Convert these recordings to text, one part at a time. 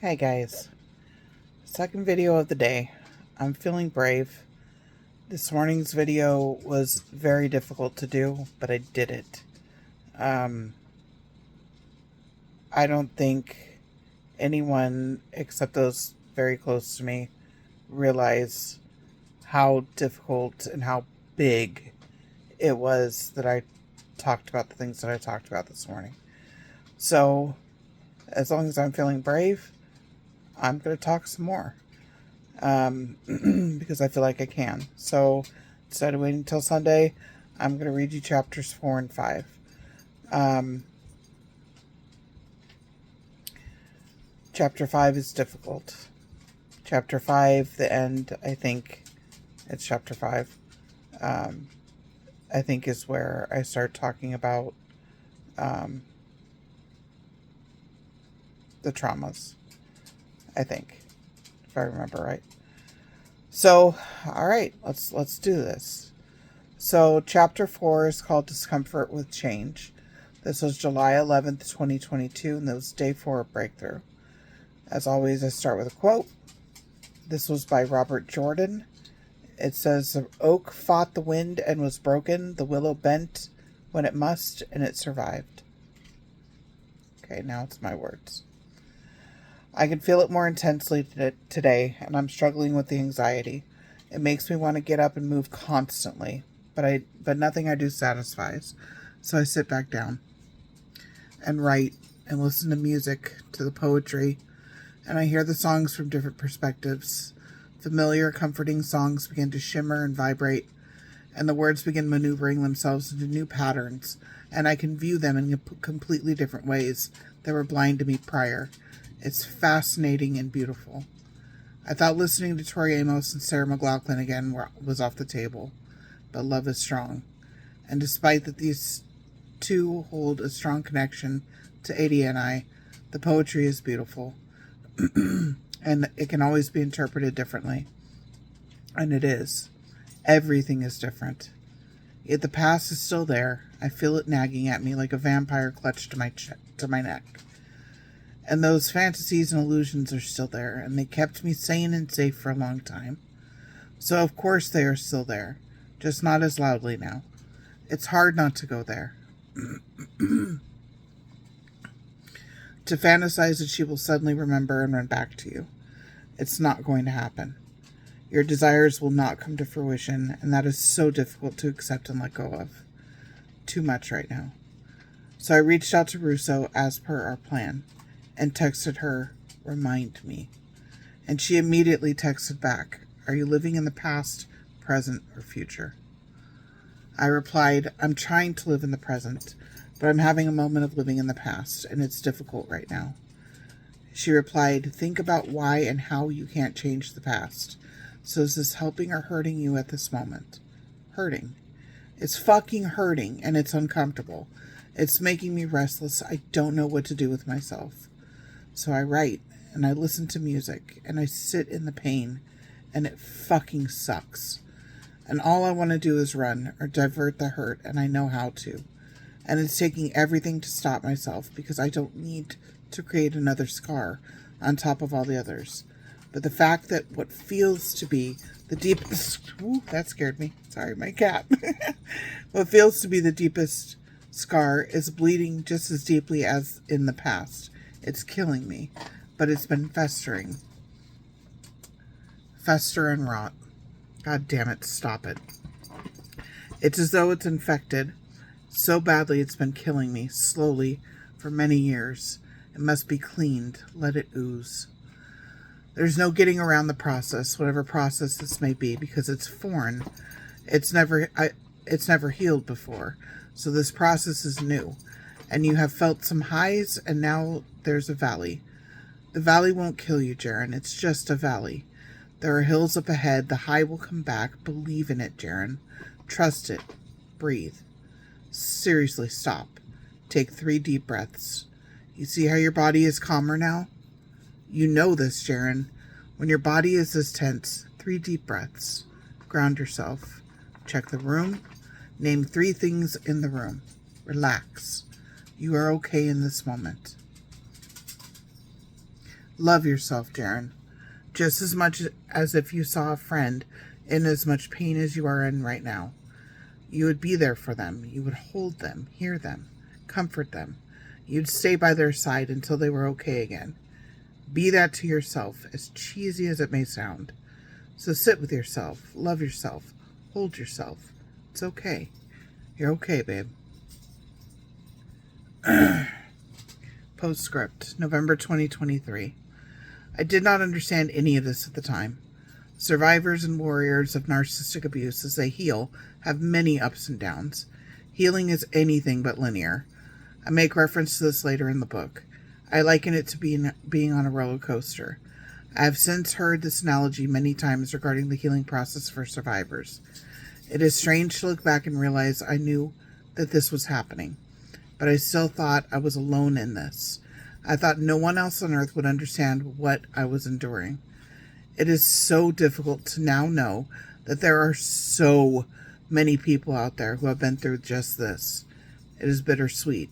Hey guys, second video of the day. I'm feeling brave. This morning's video was very difficult to do, but I did it. I don't think anyone except those very close to me realize how difficult and how big it was that I talked about the things that I talked about this morning. So, as long as I'm feeling brave, I'm going to talk some more. Because I feel like I can. So instead of waiting until Sunday, I'm going to read you chapters 4 and 5. Chapter 5 is difficult. Chapter 5, the end, I think it's chapter 5, I think is where I start talking about the traumas, I think, if I remember right. So, all right, let's do this. So, chapter 4 is called Discomfort with Change. This was July 11th, 2022, and that was day 4 of Breakthrough. As always, I start with a quote. This was by Robert Jordan. It says, "The oak fought the wind and was broken. The willow bent when it must, and it survived." Okay, now it's my words. I can feel it more intensely today, and I'm struggling with the anxiety. It makes me want to get up and move constantly, but nothing I do satisfies. So I sit back down and write and listen to music, to the poetry, and I hear the songs from different perspectives. Familiar, comforting songs begin to shimmer and vibrate, and the words begin maneuvering themselves into new patterns, and I can view them in completely different ways that were blind to me prior. It's fascinating and beautiful. I thought listening to Tori Amos and Sarah McLachlan again was off the table, but love is strong. And despite that these two hold a strong connection to Adi and I, the poetry is beautiful. And it can always be interpreted differently. And it is. Everything is different. Yet the past is still there. I feel it nagging at me like a vampire clutched to my neck. And those fantasies and illusions are still there, and they kept me sane and safe for a long time. So of course they are still there, just not as loudly now. It's hard not to go there. To fantasize that she will suddenly remember and run back to you. It's not going to happen. Your desires will not come to fruition, and that is so difficult to accept and let go of. Too much right now. So I reached out to Russo as per our plan, and texted her, "Remind me." And she immediately texted back, "Are you living in the past, present, or future?" I replied, "I'm trying to live in the present, but I'm having a moment of living in the past, and it's difficult right now." She replied, "Think about why and how you can't change the past. So is this helping or hurting you at this moment?" Hurting. It's fucking hurting, and it's uncomfortable. It's making me restless. I don't know what to do with myself. So I write, and I listen to music, and I sit in the pain, and it fucking sucks. And all I want to do is run, or divert the hurt, and I know how to. And it's taking everything to stop myself, because I don't need to create another scar on top of all the others. But the fact that what feels to be the deepest... Ooh, that scared me. Sorry, my cat. What feels to be the deepest scar is bleeding just as deeply as in the past. It's killing me, but it's been festering. Fester and rot. God damn it, stop it. It's as though it's infected. So badly it's been killing me, slowly, for many years. It must be cleaned. Let it ooze. There's no getting around the process, whatever process this may be, because it's foreign. It's never healed before, so this process is new. And you have felt some highs, and now there's a valley. The valley won't kill you, Jaren. It's just a valley. There are hills up ahead. The high will come back. Believe in it, Jaren. Trust it. Breathe. Seriously, stop. Take 3 deep breaths. You see how your body is calmer now? You know this, Jaren. When your body is this tense, 3 deep breaths. Ground yourself. Check the room. Name 3 things in the room. Relax. You are okay in this moment. Love yourself, Darren, just as much as if you saw a friend in as much pain as you are in right now. You would be there for them. You would hold them, hear them, comfort them. You'd stay by their side until they were okay again. Be that to yourself, as cheesy as it may sound. So sit with yourself, love yourself, hold yourself. It's okay. You're okay, babe. Postscript, November 2023. I did not understand any of this at the time. Survivors and warriors of narcissistic abuse, as they heal, have many ups and downs. Healing is anything but linear. I make reference to this later in the book. I liken it to being on a roller coaster. I have since heard this analogy many times regarding the healing process for survivors. It is strange to look back and realize I knew that this was happening, but I still thought I was alone in this. I thought no one else on earth would understand what I was enduring. It is so difficult to now know that there are so many people out there who have been through just this. It is bittersweet.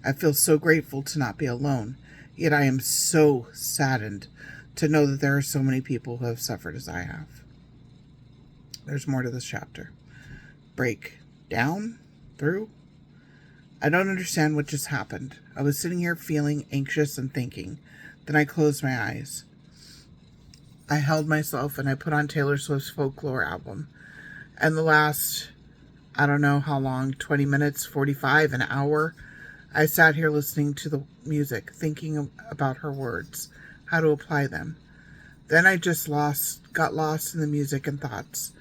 I feel so grateful to not be alone, yet I am so saddened to know that there are so many people who have suffered as I have. There's more to this chapter. Break down, through. I don't understand what just happened. I was sitting here feeling anxious and thinking. Then I closed my eyes. I held myself and I put on Taylor Swift's Folklore album. And the last, I don't know how long, 20 minutes, 45, an hour, I sat here listening to the music, thinking about her words, how to apply them. Then I just got lost in the music and thoughts.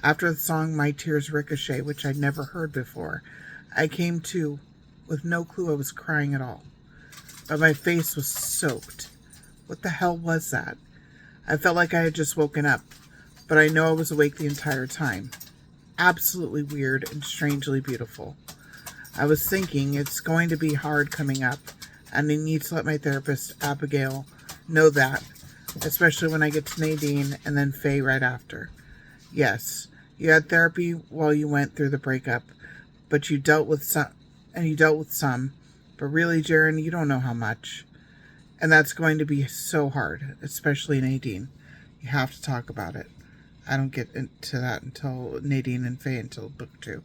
After the song My Tears Ricochet, which I'd never heard before, I came to with no clue I was crying at all. But my face was soaked. What the hell was that? I felt like I had just woken up, but I know I was awake the entire time. Absolutely weird and strangely beautiful. I was thinking it's going to be hard coming up, and I need to let my therapist, Abigail, know that, especially when I get to Nadine and then Faye right after. Yes, you had therapy while you went through the breakup, but you dealt with some, but really, Jaren, you don't know how much. And that's going to be so hard, especially Nadine. You have to talk about it. I don't get into that until Nadine and Faye until book 2.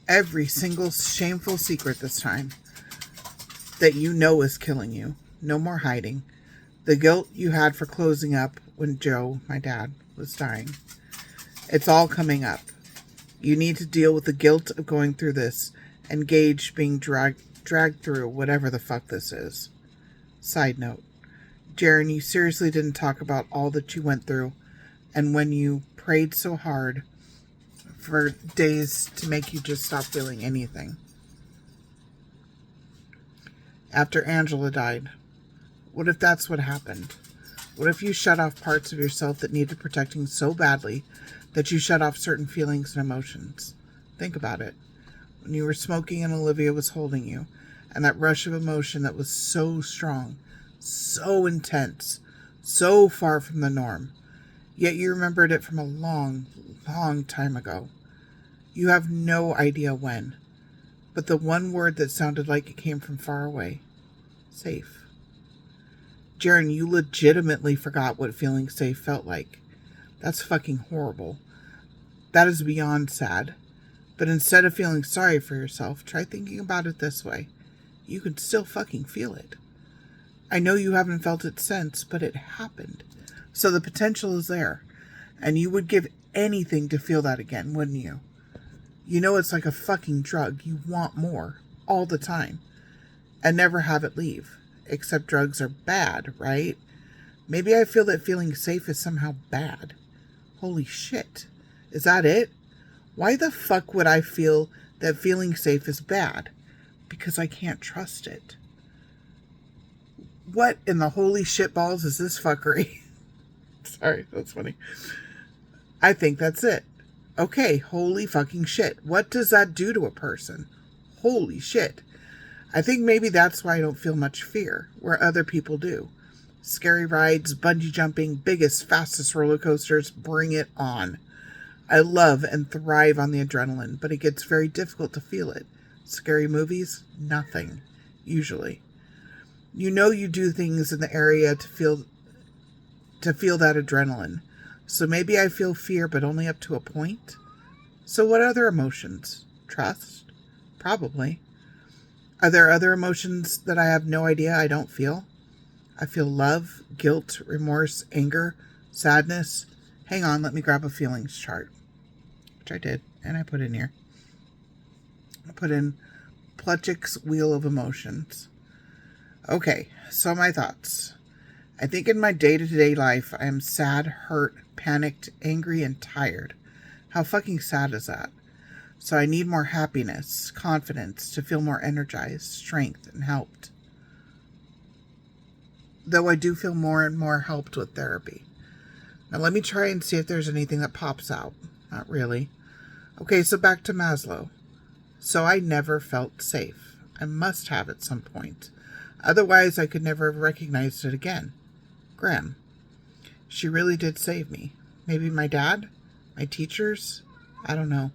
Every single shameful secret this time that you know is killing you. No more hiding. The guilt you had for closing up when Joe, my dad, was dying. It's all coming up. You need to deal with the guilt of going through this and Gage being dragged through whatever the fuck this is. Side note, Jaren, you seriously didn't talk about all that you went through and when you prayed so hard for days to make you just stop feeling anything. After Angela died, what if that's what happened? What if you shut off parts of yourself that needed protecting so badly that you shut off certain feelings and emotions? Think about it. When you were smoking and Olivia was holding you, and that rush of emotion that was so strong, so intense, so far from the norm, yet you remembered it from a long, long time ago. You have no idea when, but the one word that sounded like it came from far away. Safe. Jaren, you legitimately forgot what feeling safe felt like. That's fucking horrible. That is beyond sad. But instead of feeling sorry for yourself, try thinking about it this way. You can still fucking feel it. I know you haven't felt it since, but it happened. So the potential is there. And you would give anything to feel that again, wouldn't you? You know it's like a fucking drug. You want more. All the time. And never have it leave. Except drugs are bad, right? Maybe I feel that feeling safe is somehow bad. Holy shit. Is that it? Why the fuck would I feel that feeling safe is bad? Because I can't trust it. What in the holy shit balls is this fuckery? Sorry, that's funny. I think that's it. Okay, holy fucking shit. What does that do to a person? Holy shit. I think maybe that's why I don't feel much fear, where other people do. Scary rides, bungee jumping, biggest, fastest roller coasters, bring it on. I love and thrive on the adrenaline, but it gets very difficult to feel it. Scary movies? Nothing. Usually. You know you do things in the area to feel that adrenaline. So maybe I feel fear, but only up to a point. So what other emotions? Trust? Probably. Are there other emotions that I have no idea I don't feel? I feel love, guilt, remorse, anger, sadness. Hang on, let me grab a feelings chart. Which I did, and I put in here. I put in Plutchik's Wheel of Emotions. Okay, so my thoughts. I think in my day-to-day life, I am sad, hurt, panicked, angry, and tired. How fucking sad is that? So I need more happiness, confidence, to feel more energized, strength, and helped. Though I do feel more and more helped with therapy. Now let me try and see if there's anything that pops out. Not really. Okay, so back to Maslow. So I never felt safe. I must have at some point. Otherwise, I could never have recognized it again. Graham. She really did save me. Maybe my dad? My teachers? I don't know.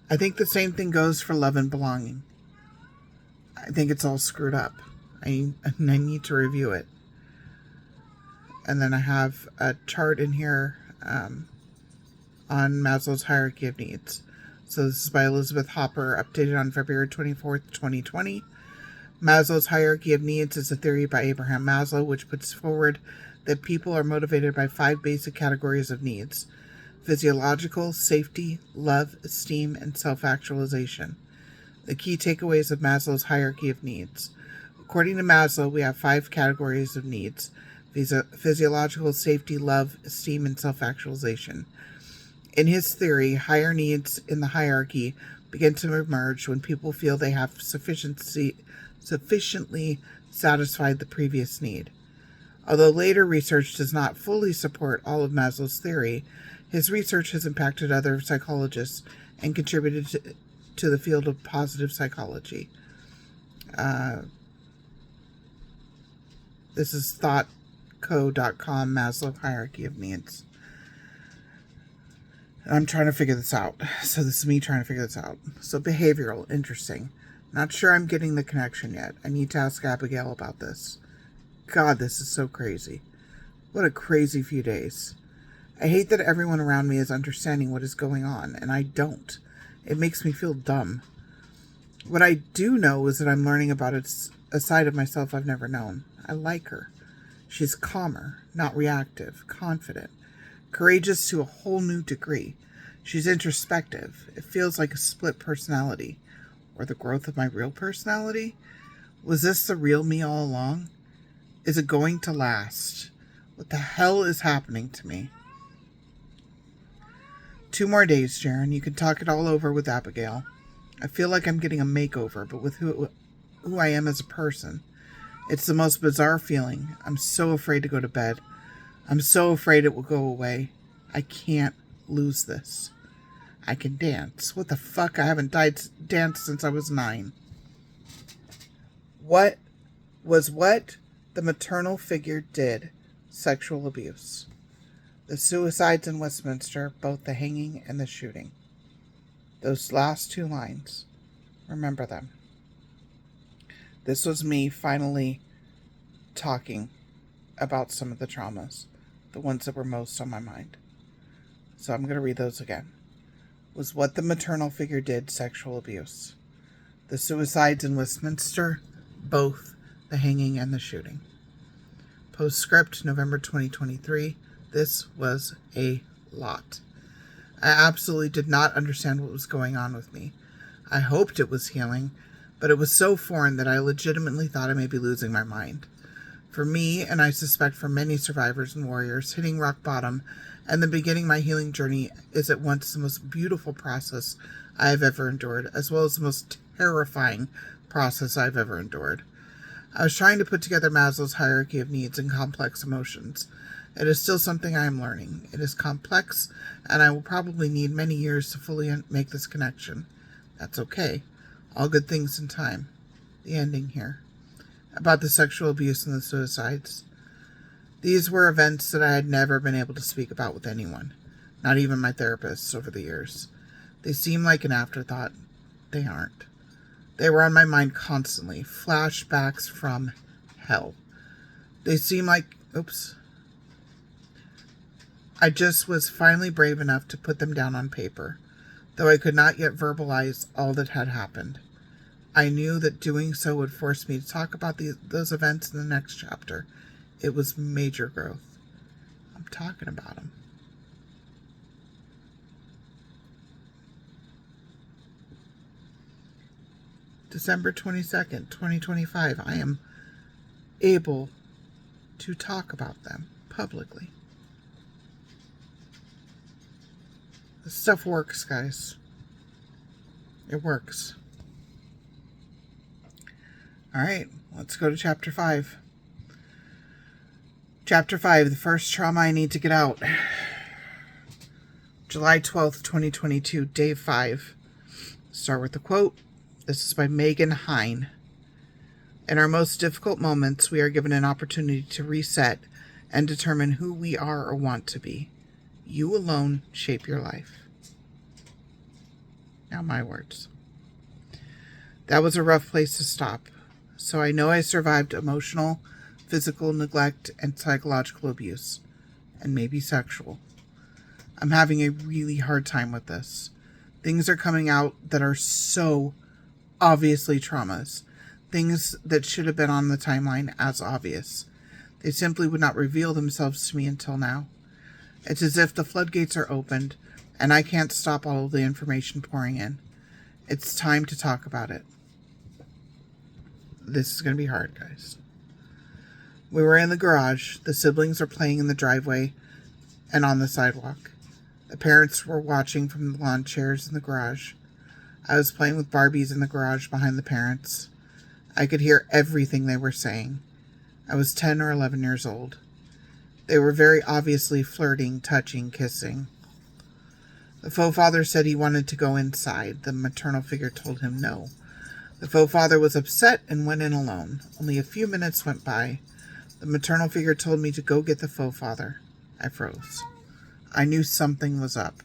I think the same thing goes for love and belonging. I think it's all screwed up. I need to review it. And then I have a chart in here on Maslow's Hierarchy of Needs. So this is by Elizabeth Hopper, updated on February 24th, 2020. Maslow's Hierarchy of Needs is a theory by Abraham Maslow, which puts forward that people are motivated by 5 basic categories of needs: physiological, safety, love, esteem, and self-actualization. The key takeaways of Maslow's Hierarchy of Needs. According to Maslow, we have 5 categories of needs: physiological, safety, love, esteem, and self-actualization. In his theory, higher needs in the hierarchy begin to emerge when people feel they have sufficiently satisfied the previous need. Although later research does not fully support all of Maslow's theory, his research has impacted other psychologists and contributed to the field of positive psychology. This is thoughtco.com, Maslow Hierarchy of Needs. I'm trying to figure this out. So this is me trying to figure this out. So behavioral, interesting. Not sure I'm getting the connection yet. I need to ask Abigail about this. God, this is so crazy. What a crazy few days. I hate that everyone around me is understanding what is going on, and I don't. It makes me feel dumb. What I do know is that I'm learning about a side of myself I've never known. I like her. She's calmer, not reactive, confident, courageous to a whole new degree. She's introspective. It feels like a split personality. Or the growth of my real personality? Was this the real me all along? Is it going to last? What the hell is happening to me? 2 more days, Sharon. You can talk it all over with Abigail. I feel like I'm getting a makeover, but with who I am as a person. It's the most bizarre feeling. I'm so afraid to go to bed. I'm so afraid it will go away. I can't lose this. I can dance. What the fuck? I haven't danced since I was 9. What the maternal figure did? Sexual abuse. The suicides in Westminster, both the hanging and the shooting. Those last 2 lines. Remember them. This was me finally talking about some of the traumas, the ones that were most on my mind. So I'm going to read those again. Was what the maternal figure did sexual abuse? The suicides in Westminster, both the hanging and the shooting. Postscript, November 2023. This was a lot. I absolutely did not understand what was going on with me. I hoped it was healing, but it was so foreign that I legitimately thought I may be losing my mind. For me, and I suspect for many survivors and warriors, hitting rock bottom and then beginning my healing journey is at once the most beautiful process I have ever endured, as well as the most terrifying process I've ever endured. I was trying to put together Maslow's hierarchy of needs and complex emotions. It is still something I am learning. It is complex, and I will probably need many years to fully make this connection. That's okay. All good things in time. The ending here. About the sexual abuse and the suicides. These were events that I had never been able to speak about with anyone, not even my therapists over the years. They seem like an afterthought. They aren't. They were on my mind constantly, flashbacks from hell. They seem like, I just was finally brave enough to put them down on paper, though I could not yet verbalize all that had happened. I knew that doing so would force me to talk about those events in the next chapter. It was major growth. I'm talking about them. December 22nd, 2025. I am able to talk about them publicly. This stuff works, guys. It works. All right, let's go to Chapter 5. Chapter 5, the first trauma I need to get out. July 12th, 2022, Day 5. Start with the quote. This is by Megan Hine. In our most difficult moments, we are given an opportunity to reset and determine who we are or want to be. You alone shape your life. Now my words. That was a rough place to stop. So I know I survived emotional, physical neglect, and psychological abuse, and maybe sexual. I'm having a really hard time with this. Things are coming out that are so obviously traumas. Things that should have been on the timeline as obvious. They simply would not reveal themselves to me until now. It's as if the floodgates are opened, and I can't stop all of the information pouring in. It's time to talk about it. This is going to be hard, guys. We were in the garage. The siblings are playing in the driveway and on the sidewalk. The parents were watching from the lawn chairs in the garage. I was playing with Barbies in the garage behind the parents. I could hear everything they were saying. I was 10 or 11 years old. They were very obviously flirting, touching, kissing. The faux father said he wanted to go inside. The maternal figure told him no. The faux father was upset and went in alone. Only a few minutes went by. The maternal figure told me to go get the faux father. I froze. I knew something was up.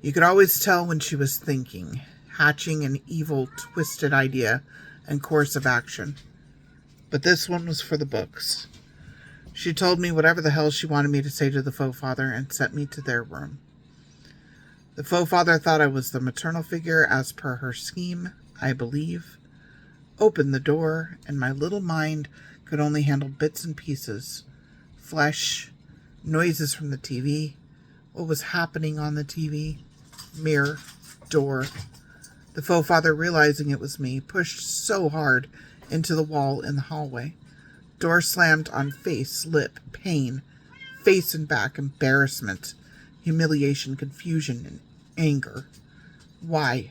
You could always tell when she was thinking, hatching an evil, twisted idea and course of action. But this one was for the books. She told me whatever the hell she wanted me to say to the faux father and sent me to their room. The faux father thought I was the maternal figure as per her scheme, I believe. Opened the door, and my little mind could only handle bits and pieces. Flesh, noises from the TV, what was happening on the TV, mirror, door. The faux father, realizing it was me, pushed so hard into the wall in the hallway. Door slammed on face, lip, pain, face and back, embarrassment, humiliation, confusion, and anger. Why?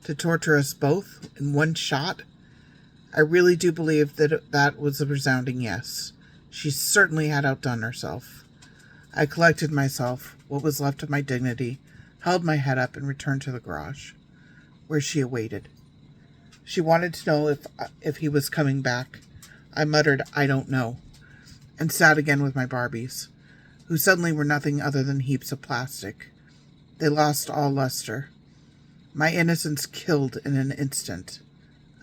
To torture us both in one shot? I really do believe that was a resounding yes. She certainly had outdone herself. I collected myself, what was left of my dignity, held my head up, and returned to the garage, where she awaited. She wanted to know if he was coming back. I muttered, I don't know, and sat again with my Barbies, who suddenly were nothing other than heaps of plastic. They lost all luster. My innocence killed in an instant.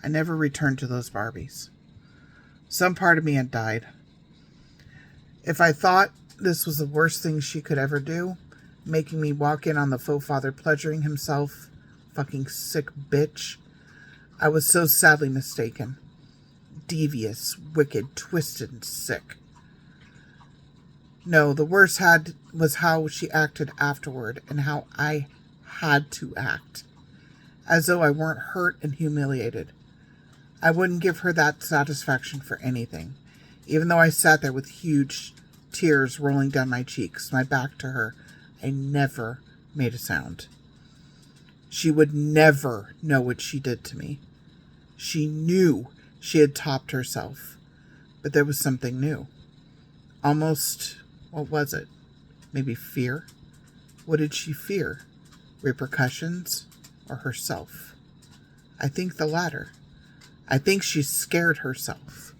I never returned to those Barbies. Some part of me had died. If I thought this was the worst thing she could ever do, making me walk in on the faux father pleasuring himself, fucking sick bitch, I was so sadly mistaken. Devious, wicked, twisted, and sick. No, the worst was how she acted afterward and how I had to act. As though I weren't hurt and humiliated. I wouldn't give her that satisfaction for anything, even though I sat there with huge tears rolling down my cheeks, my back to her. I never made a sound. She would never know what she did to me. She knew she had topped herself, but there was something new. Almost, what was it? Maybe fear? What did she fear? Repercussions or herself? I think the latter. I think she scared herself.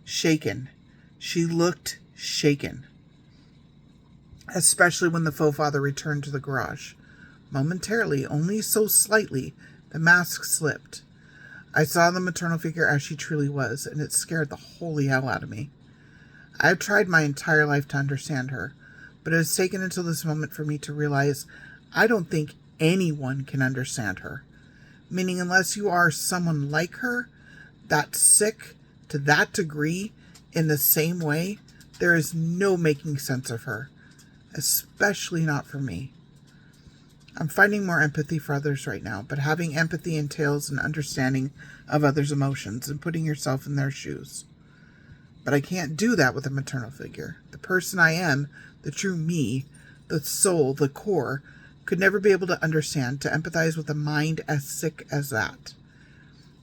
Shaken. She looked shaken. Especially when the faux father returned to the garage. Momentarily, only so slightly, the mask slipped. I saw the maternal figure as she truly was, and it scared the holy hell out of me. I've tried my entire life to understand her, but it has taken until this moment for me to realize I don't think anyone can understand her. Meaning, unless you are someone like her, that sick to that degree, in the same way, there is no making sense of her. Especially not for me. I'm finding more empathy for others right now, but having empathy entails an understanding of others' emotions and putting yourself in their shoes. But I can't do that with a maternal figure. The person I am, the true me, the soul, the core, could never be able to understand, to empathize with a mind as sick as that.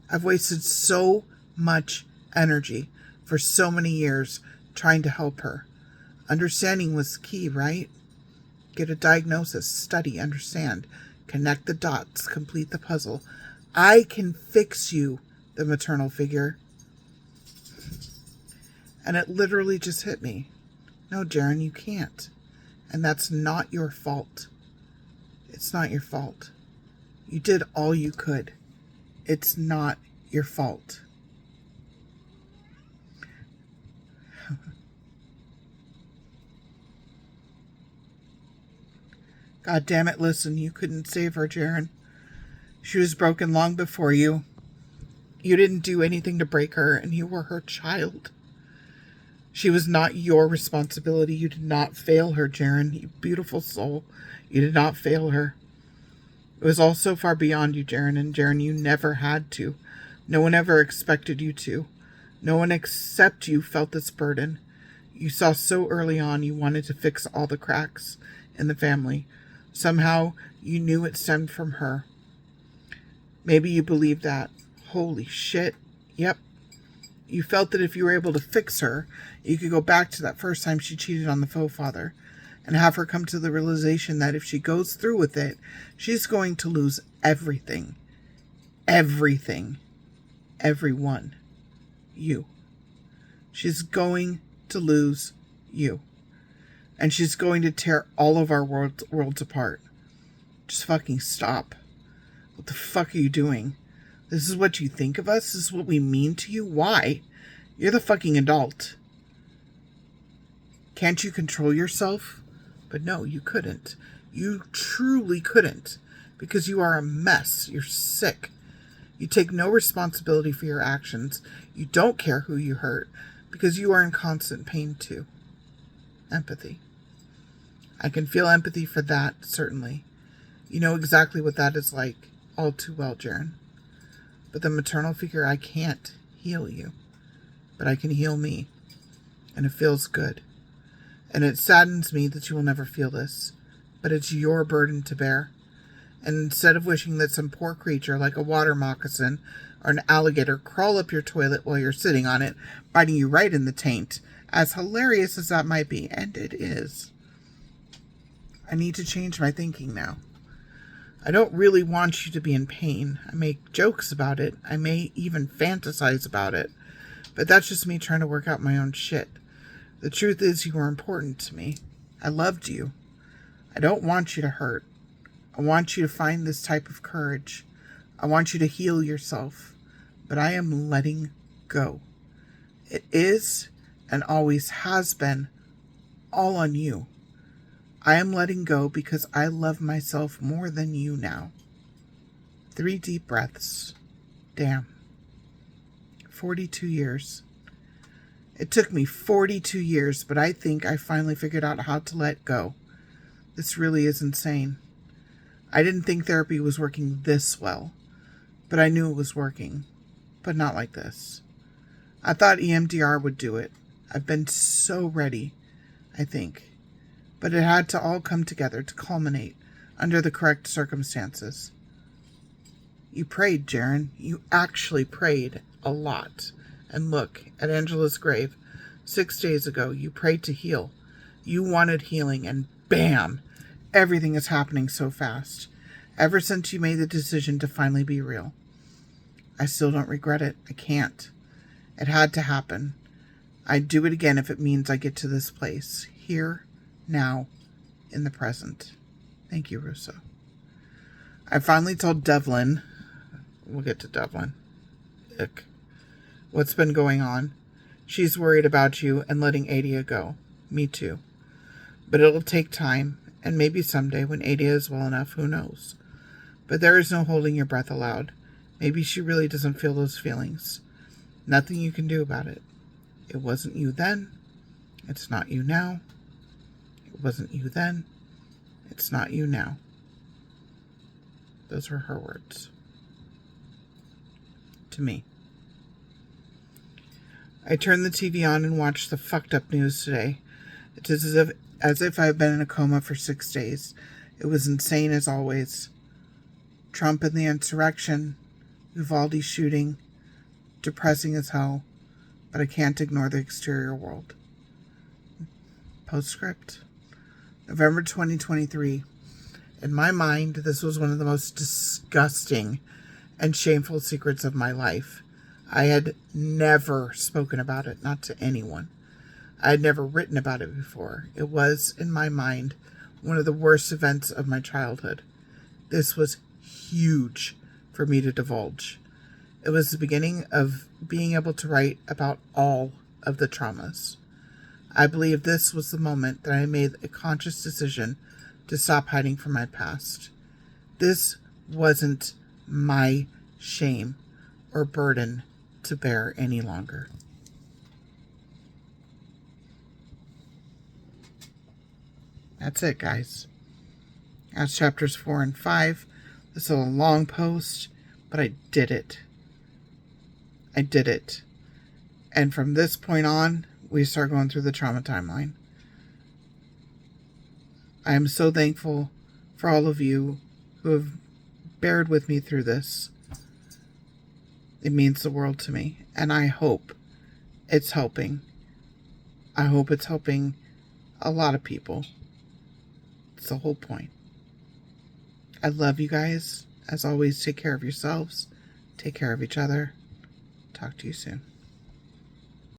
I've wasted so much energy for so many years trying to help her. Understanding was key, right? Get a diagnosis, study, understand, connect the dots, complete the puzzle. I can fix you, the maternal figure. And it literally just hit me. No, Jaren, you can't. And that's not your fault. It's not your fault. You did all you could. It's not your fault. God damn it, listen, you couldn't save her, Jaren. She was broken long before you. You didn't do anything to break her, and you were her child. She was not your responsibility. You did not fail her, Jaren. You beautiful soul. You did not fail her. It was all so far beyond you, Jaren, and Jaren, you never had to. No one ever expected you to. No one except you felt this burden. You saw so early on you wanted to fix all the cracks in the family. Somehow you knew it stemmed from her. Maybe you believed that. Holy shit. Yep. You felt that if you were able to fix her, you could go back to that first time she cheated on the faux father and have her come to the realization that if she goes through with it, she's going to lose everything. Everything. Everyone. You. She's going to lose you. And she's going to tear all of our worlds apart. Just fucking stop. What the fuck are you doing? This is what you think of us? This is what we mean to you? Why? You're the fucking adult. Can't you control yourself? But no, you couldn't. You truly couldn't. Because you are a mess. You're sick. You take no responsibility for your actions. You don't care who you hurt. Because you are in constant pain too. Empathy. I can feel empathy for that, certainly. You know exactly what that is like, all too well, Jaren. But the maternal figure, I can't heal you. But I can heal me. And it feels good. And it saddens me that you will never feel this. But it's your burden to bear. And instead of wishing that some poor creature like a water moccasin or an alligator crawl up your toilet while you're sitting on it, biting you right in the taint, as hilarious as that might be, and it is, I need to change my thinking now. I don't really want you to be in pain. I make jokes about it. I may even fantasize about it. But that's just me trying to work out my own shit. The truth is you were important to me. I loved you. I don't want you to hurt. I want you to find this type of courage. I want you to heal yourself. But I am letting go. It is and always has been all on you. I am letting go because I love myself more than you now. 3 deep breaths. Damn. 42 years. It took me 42 years, but I think I finally figured out how to let go. This really is insane. I didn't think therapy was working this well, but I knew it was working, but not like this. I thought EMDR would do it. I've been so ready, I think. But it had to all come together to culminate under the correct circumstances. You prayed, Jaren. You actually prayed a lot. And look, at Angela's grave, 6 days ago, you prayed to heal. You wanted healing, and bam! Everything is happening so fast. Ever since you made the decision to finally be real. I still don't regret it. I can't. It had to happen. I'd do it again if it means I get to this place. Here, now, in the present. Thank you, Russo. I finally told Devlin. We'll get to Devlin. Ick. What's been going on? She's worried about you and letting Adia go. Me too. But it'll take time, and maybe someday when Adia is well enough, who knows? But there is no holding your breath aloud. Maybe she really doesn't feel those feelings. Nothing you can do about it. It wasn't you then. It's not you now. It wasn't you then. It's not you now. Those were her words. To me. I turned the TV on and watched the fucked up news today. It is as if I've been in a coma for 6 days. It was insane as always. Trump and the insurrection, Uvalde shooting, depressing as hell, but I can't ignore the exterior world. Postscript. November 2023. In my mind, this was one of the most disgusting and shameful secrets of my life. I had never spoken about it, not to anyone. I had never written about it before. It was, in my mind, one of the worst events of my childhood. This was huge for me to divulge. It was the beginning of being able to write about all of the traumas. I believe this was the moment that I made a conscious decision to stop hiding from my past. This wasn't my shame or burden to bear any longer. That's it, guys. That's chapters 4 and 5. This is a long post, but I did it. I did it. And from this point on, we start going through the trauma timeline. I am so thankful for all of you who have bared with me through this. It means the world to me, and I hope it's helping. I hope it's helping a lot of people. It's the whole point. I love you guys. As always, take care of yourselves. Take care of each other. Talk to you soon.